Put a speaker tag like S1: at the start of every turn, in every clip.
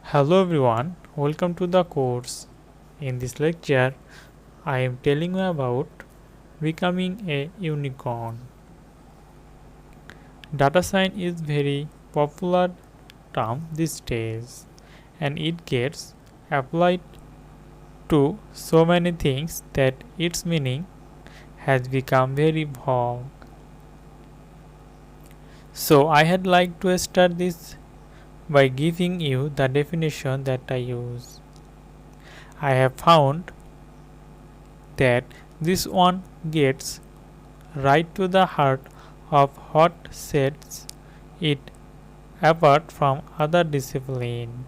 S1: Hello everyone, welcome to the course. In this lecture, I am telling you about becoming a unicorn. Data science is very popular term these days and it gets applied to so many things that its meaning has become very vague. So I had like to start this by giving you the definition that I use. I have found that this one gets right to the heart of what sets it apart from other disciplines.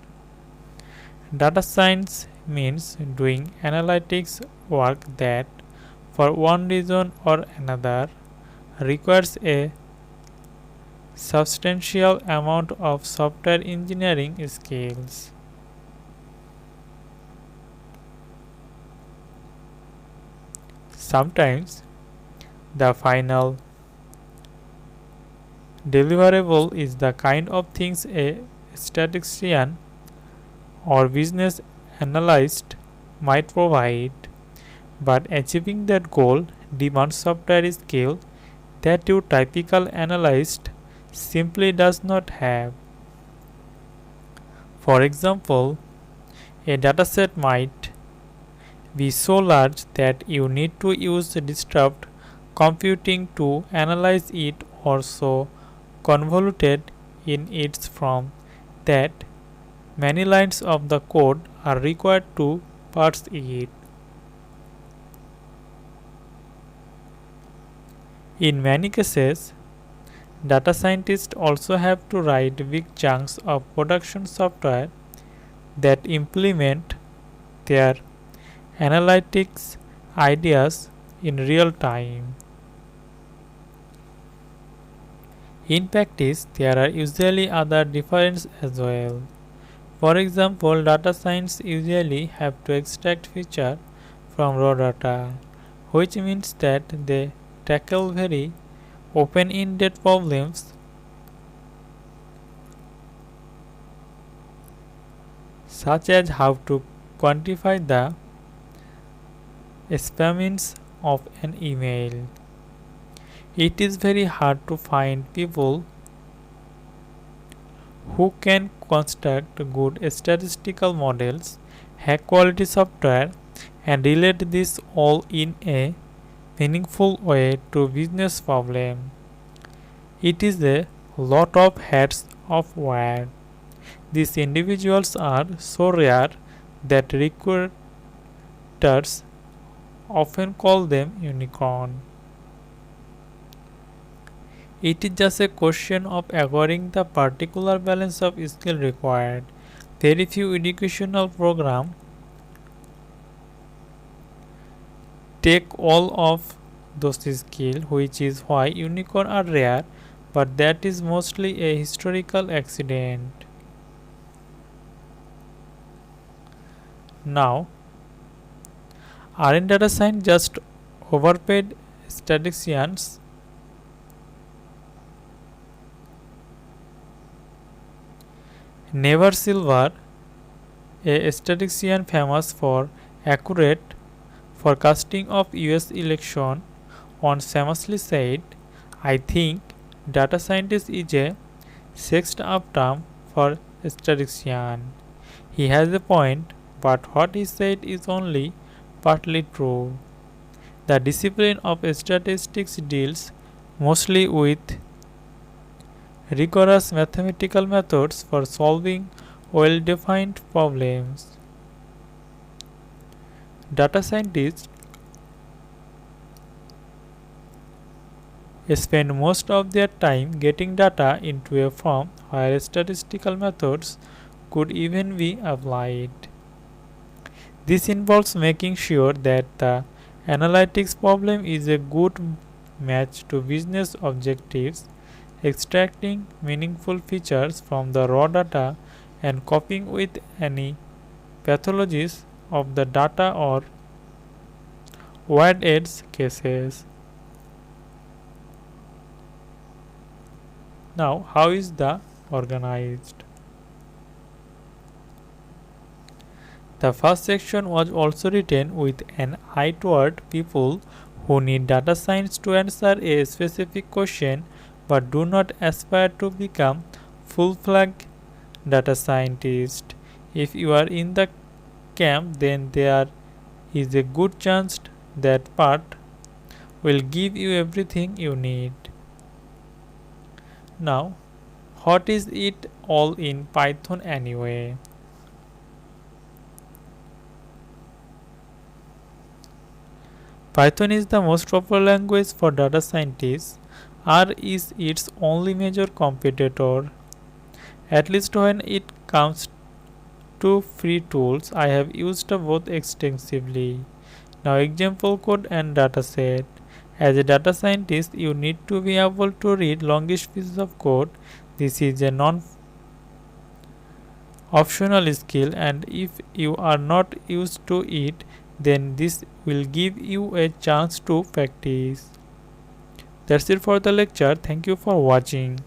S1: Data science means doing analytics work that, for one reason or another, requires a substantial amount of software engineering skills. Sometimes the final deliverable is the kind of things a statistician or business analyst might provide, but achieving that goal demands software skill that your typical analyst simply does not have. For example, a dataset might be so large that you need to use distributed computing to analyze it, or so convoluted in its form that many lines of the code are required to parse it. In many cases, data scientists also have to write big chunks of production software that implement their analytics ideas in real time. In practice, there are usually other differences as well. For example, data science usually have to extract feature from raw data, which means that they tackle very open-ended problems such as how to quantify the spamminess of an email. It is very hard to find people who can construct good statistical models, hack quality software, and relate this all in a meaningful way to business problem. It is a lot of hats of wear. These individuals are so rare that recruiters often call them unicorn. It is just a question of acquiring the particular balance of skill required. Very few educational programs take all of those skills, which is why unicorns are rare, but that is mostly a historical accident. Now, aren't data science just overpaid statisticians? Never Silver, a statistician famous for accurate forecasting of US election, once famously said, I think data scientist is a sexed up term for statistician. He has a point, but what he said is only partly true. The discipline of statistics deals mostly with rigorous mathematical methods for solving well defined problems. Data scientists spend most of their time getting data into a form where statistical methods could even be applied. This involves making sure that the analytics problem is a good match to business objectives, extracting meaningful features from the raw data, and coping with any pathologies of the data or wide edge cases. Now, how is the organized? The first section was also written with an eye toward people who need data science to answer a specific question but do not aspire to become full-fledged data scientists. If you are in the camp, then there is a good chance that part will give you everything you need. Now, what is it all in Python anyway? Python is the most popular language for data scientists. R is its only major competitor, at least when it comes to free tools. I have used both extensively. Now, example code and dataset. As a data scientist, you need to be able to read longish pieces of code. This is a non optional skill, and if you are not used to it, then this will give you a chance to practice. That's it for the lecture. Thank you for watching.